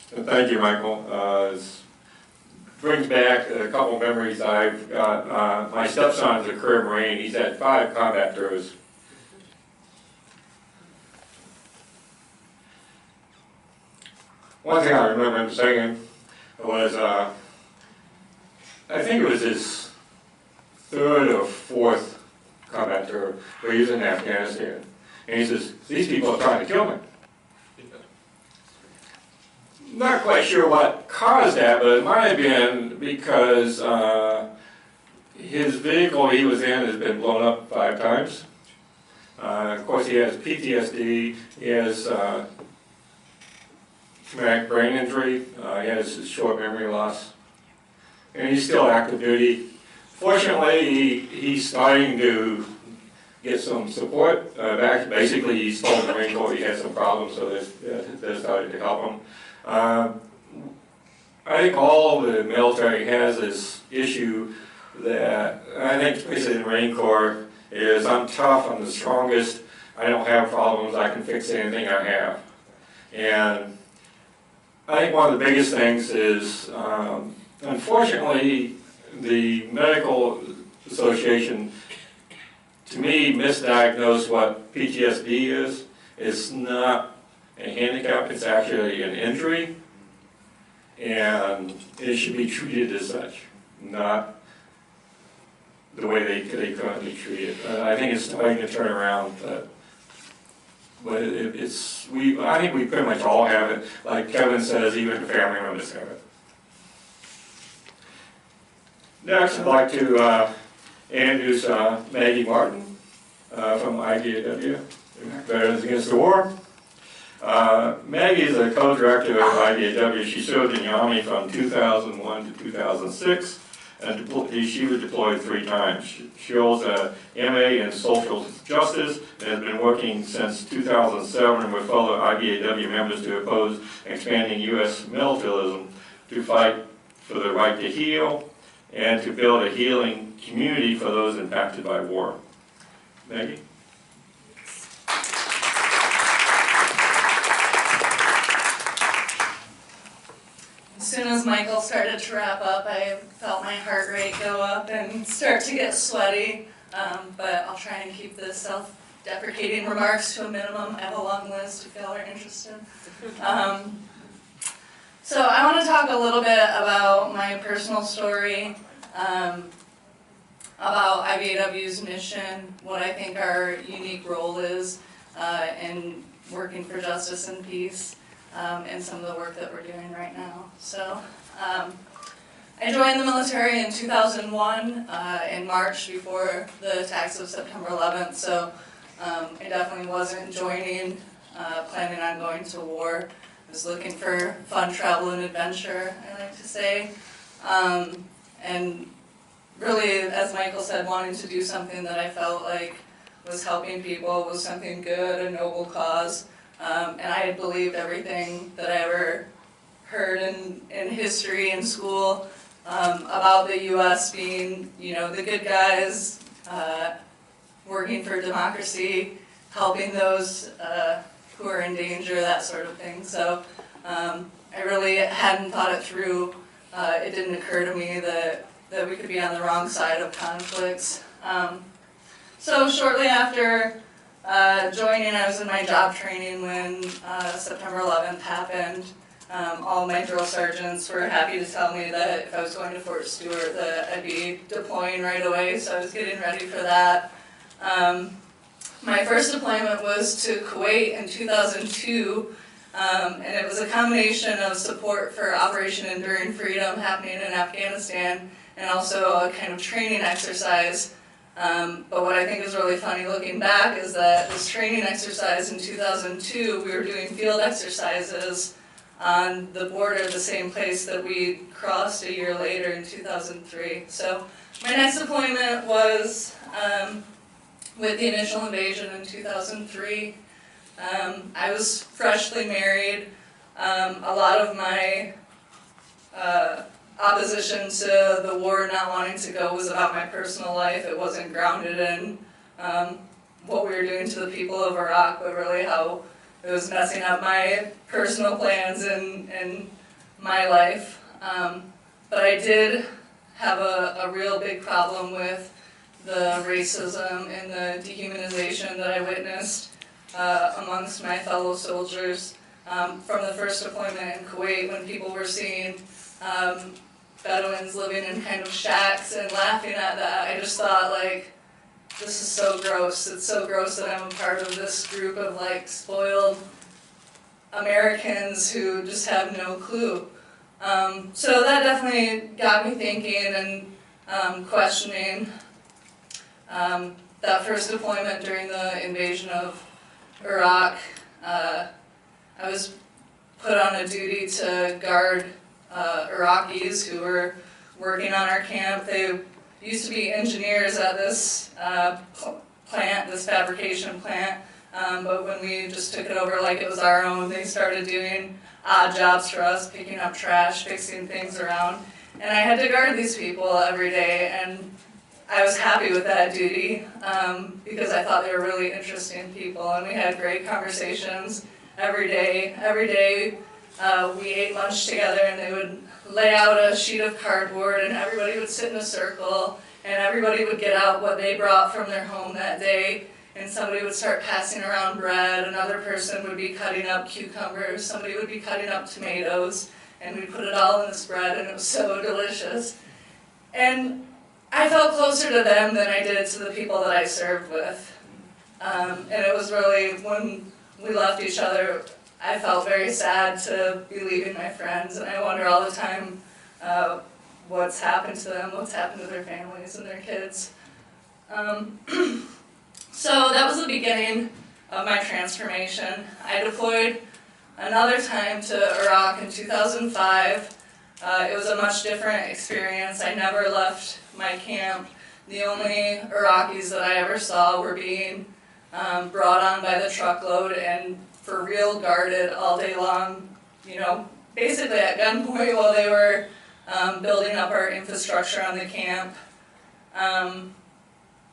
Thank you, Michael. This brings back a couple memories I've got. My stepson's a career Marine. He's had 5 combat tours. One thing I remember him saying was, I think it was his 3rd or 4th combat tour where he was in Afghanistan. And he says, these people are trying to kill me. Not quite sure what caused that, but it might have been because his vehicle he was in has been blown up 5 times. Of course, he has PTSD, he has traumatic brain injury, he has short memory loss, and he's still active duty. Fortunately, he's starting to get some support. Basically, he's told the Marine Corps he has some problems, so they're starting to help him. I think all the military has this issue that, I think especially in the Marine Corps, is I'm tough, I'm the strongest, I don't have problems, I can fix anything I have. And I think one of the biggest things is, unfortunately, the Medical Association, to me, misdiagnosed what PTSD is. It's not a handicap, it's actually an injury, and it should be treated as such, not the way they currently treat it. I think it's starting to turn around, but I think we pretty much all have it. Like Kevin says, even the family members have it. Next, I'd like to introduce Maggie Martin from IDAW, Veterans Against the War. Maggie is a co-director of IDAW. She served in the Army from 2001 to 2006, and she was deployed 3 times. She holds a MA in Social Justice and has been working since 2007 with fellow IDAW members to oppose expanding U.S. militarism, to fight for the right to heal, and to build a healing community for those impacted by war. Maggie? As soon as Michael started to wrap up, I felt my heart rate go up and start to get sweaty, but I'll try and keep the self-deprecating remarks to a minimum. I have a long list if y'all are interested. So I want to talk a little bit about my personal story, about IVAW's mission, what I think our unique role is in working for justice and peace, and some of the work that we're doing right now. So I joined the military in 2001 in March before the attacks of September 11th, so I definitely wasn't joining, planning on going to war. I was looking for fun travel and adventure, I like to say, and really, as Michael said, wanting to do something that I felt like was helping people, was something good, a noble cause. And I had believed everything that I ever heard in history in school about the U.S. being, the good guys, working for democracy, helping those who are in danger, that sort of thing. So I really hadn't thought it through. It didn't occur to me that we could be on the wrong side of conflicts. So shortly after joining, I was in my job training when September 11th happened. All my drill sergeants were happy to tell me that if I was going to Fort Stewart that I'd be deploying right away, so I was getting ready for that. My first deployment was to Kuwait in 2002, and it was a combination of support for Operation Enduring Freedom happening in Afghanistan and also a kind of training exercise. But what I think is really funny looking back is that this training exercise in 2002, we were doing field exercises on the border, the same place that we crossed a year later in 2003. So my next deployment was with the initial invasion in 2003. I was freshly married. A lot of my opposition to the war, not wanting to go, was about my personal life. It wasn't grounded in what we were doing to the people of Iraq, but really how it was messing up my personal plans and my life. But I did have a real big problem with the racism and the dehumanization that I witnessed amongst my fellow soldiers. From the first deployment in Kuwait, when people were seeing Bedouins living in kind of shacks and laughing at that, I just thought, like, this is so gross. It's so gross that I'm a part of this group of, like, spoiled Americans who just have no clue. So that definitely got me thinking and questioning that first deployment during the invasion of Iraq. I was put on a duty to guard Iraqis who were working on our camp. They used to be engineers at this plant, this fabrication plant, but when we just took it over like it was our own, they started doing odd jobs for us, picking up trash, fixing things around. And I had to guard these people every day, and I was happy with that duty because I thought they were really interesting people, and we had great conversations every day. Every day we ate lunch together, and they would lay out a sheet of cardboard, and everybody would sit in a circle, and everybody would get out what they brought from their home that day, and somebody would start passing around bread, another person would be cutting up cucumbers, somebody would be cutting up tomatoes, and we'd put it all in this bread, and it was so delicious. And I felt closer to them than I did to the people that I served with. And it was really, when we left each other, I felt very sad to be leaving my friends, and I wonder all the time what's happened to them, what's happened to their families and their kids. So that was the beginning of my transformation. I deployed another time to Iraq in 2005. It was a much different experience. I never left my camp. The only Iraqis that I ever saw were being brought on by the truckload and for real guarded all day long, you know, basically at gunpoint while they were building up our infrastructure on the camp.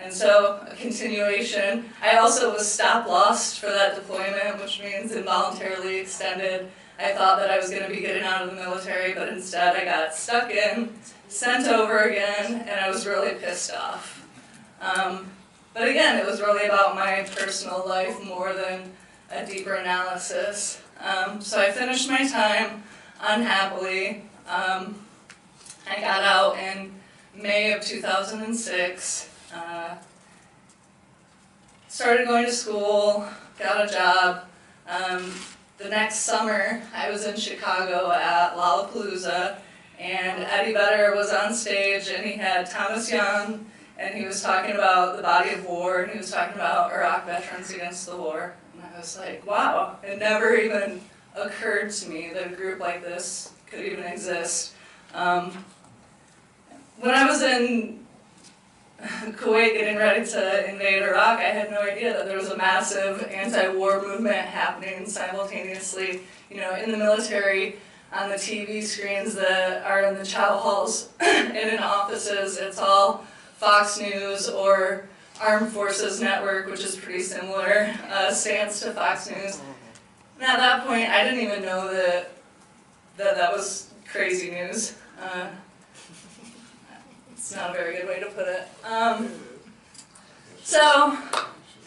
And so, a continuation. I also was stop-lost for that deployment, which means involuntarily extended. I thought that I was going to be getting out of the military, but instead I got stuck in, sent over again, and I was really pissed off. But again, it was really about my personal life more than a deeper analysis. So I finished my time unhappily. I got out in May of 2006. Started going to school, got a job. The next summer, I was in Chicago at Lollapalooza, and Eddie Vedder was on stage, and he had Thomas Young, and he was talking about the body of war, and he was talking about Iraq veterans against the war. And I was like, wow, it never even occurred to me that a group like this could even exist. When I was in Kuwait getting ready to invade Iraq, I had no idea that there was a massive anti-war movement happening simultaneously, you know, in the military, on the TV screens that are in the chow halls and in offices. It's all Fox News or Armed Forces Network, which is pretty similar stance to Fox News. And at that point, I didn't even know that was crazy news. It's not a very good way to put it. So,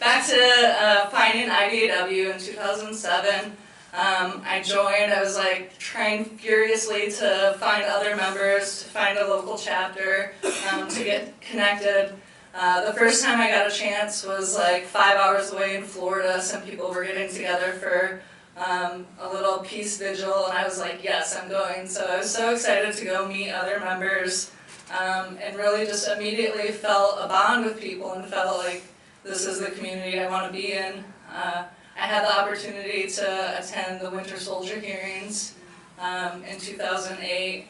back to finding IDAW in 2007. I joined. I was like trying furiously to find other members, to find a local chapter, to get connected. The first time I got a chance was like 5 hours away in Florida. Some people were getting together for a little peace vigil, and I was like, yes, I'm going. So I was so excited to go meet other members. And really just immediately felt a bond with people and felt like this is the community I want to be in. I had the opportunity to attend the Winter Soldier hearings in 2008,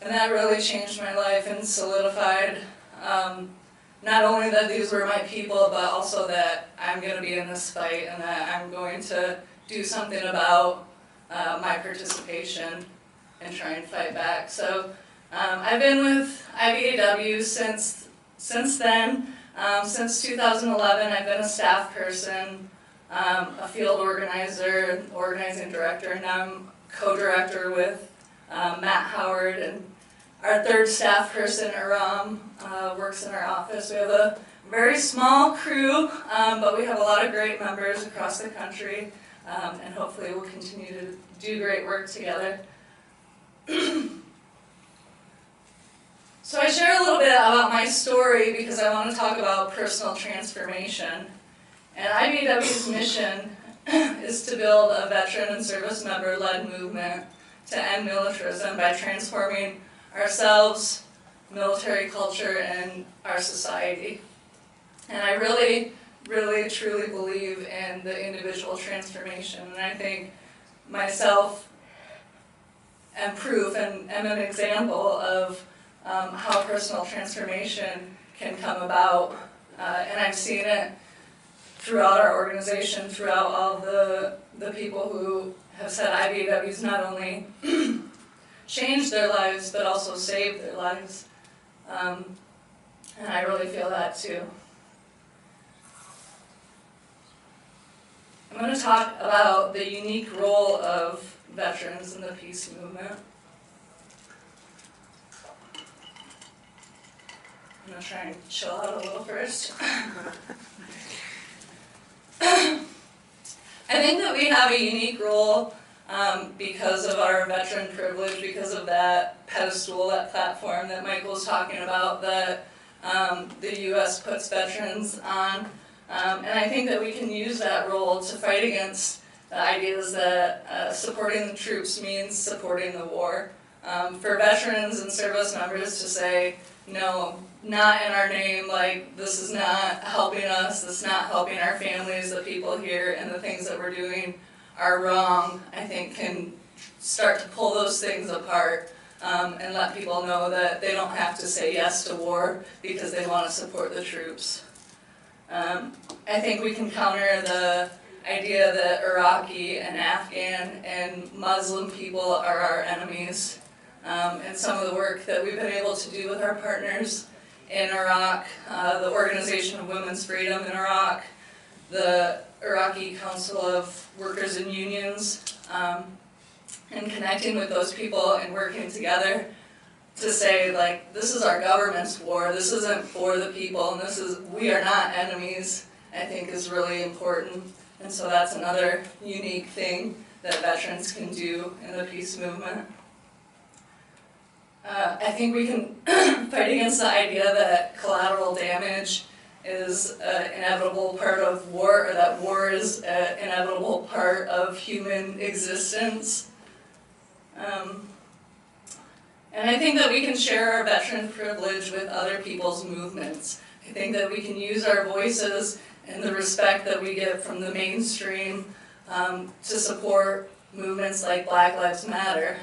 and that really changed my life and solidified not only that these were my people, but also that I'm going to be in this fight and that I'm going to do something about my participation and try and fight back. So. I've been with IBAW since then. Since 2011, I've been a staff person. a field organizer, organizing director, and now I'm co-director with Matt Howard, and our third staff person, Aram, works in our office. We have a very small crew, but we have a lot of great members across the country, and hopefully we'll continue to do great work together. So I share a little bit about my story because I want to talk about personal transformation. And IBEW's mission is to build a veteran and service member-led movement to end militarism by transforming ourselves, military culture, and our society. And I really, really, truly believe in the individual transformation. And I think myself am proof and am an example of how personal transformation can come about. And I've seen it throughout our organization, throughout all the people who have said IBEW's not only changed their lives, but also saved their lives. And I really feel that too. I'm going to talk about the unique role of veterans in the peace movement. I'm going to try and chill out a little first. I think that we have a unique role because of our veteran privilege, because of that pedestal, that platform that Michael was talking about, that the U.S. puts veterans on. And I think that we can use that role to fight against the ideas that supporting the troops means supporting the war. For veterans and service members to say, no, not in our name, like this is not helping us, this is not helping our families, the people here, and the things that we're doing are wrong, I think can start to pull those things apart and let people know that they don't have to say yes to war because they want to support the troops. I think we can counter the idea that Iraqi and Afghan and Muslim people are our enemies. And some of the work that we've been able to do with our partners in Iraq, the Organization of Women's Freedom in Iraq, the Iraqi Council of Workers and Unions, and connecting with those people and working together to say, like, this is our government's war, this isn't for the people, and we are not enemies, I think is really important. And so that's another unique thing that veterans can do in the peace movement. I think we can fight against the idea that collateral damage is an inevitable part of war, or that war is an inevitable part of human existence. And I think that we can share our veteran privilege with other people's movements. I think that we can use our voices and the respect that we get from the mainstream to support movements like Black Lives Matter.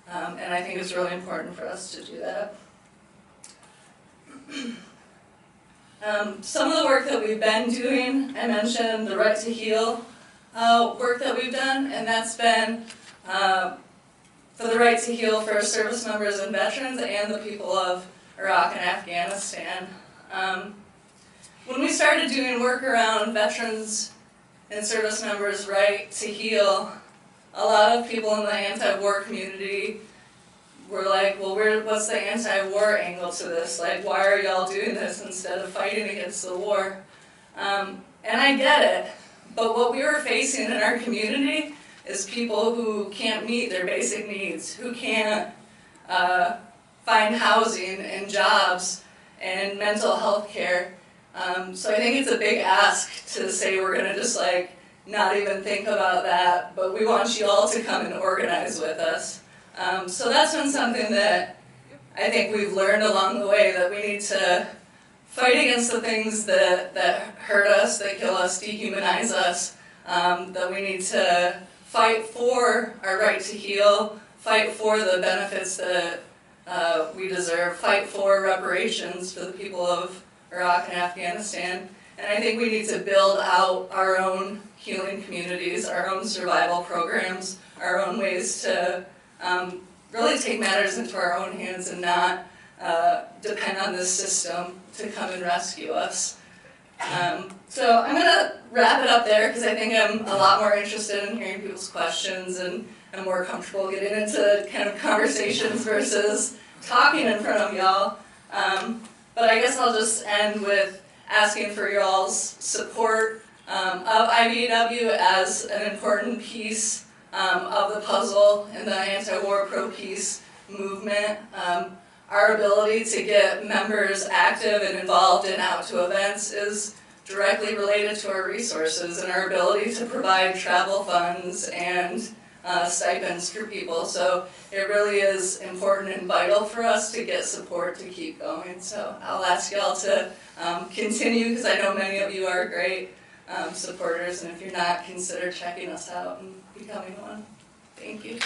And I think it's really important for us to do that. Some of the work that we've been doing, I mentioned the Right to Heal work that we've done, and that's been for the right to heal for service members and veterans and the people of Iraq and Afghanistan. When we started doing work around veterans and service members' right to heal, a lot of people in the anti-war community were like, well, what's the anti-war angle to this? Like, why are y'all doing this instead of fighting against the war? And I get it, but what we were facing in our community is people who can't meet their basic needs, who can't find housing and jobs and mental health care. So I think it's a big ask to say we're gonna just like not even think about that, but we want you all to come and organize with us. So that's been something that I think we've learned along the way, that we need to fight against the things that hurt us, that kill us, dehumanize us, that we need to fight for our right to heal, fight for the benefits that we deserve, fight for reparations for the people of Iraq and Afghanistan. And I think we need to build out our own healing communities, our own survival programs, our own ways to really take matters into our own hands and not depend on this system to come and rescue us. So I'm going to wrap it up there because I think I'm a lot more interested in hearing people's questions, and I'm more comfortable getting into kind of conversations versus talking in front of y'all. But I guess I'll just end with asking for y'all's support of IBEW as an important piece of the puzzle in the anti-war pro-peace movement. Our ability to get members active and involved and out to events is directly related to our resources and our ability to provide travel funds and stipends for people. So it really is important and vital for us to get support to keep going. So I'll ask y'all to continue, because I know many of you are great supporters, and if you're not, consider checking us out and becoming one. Thank you.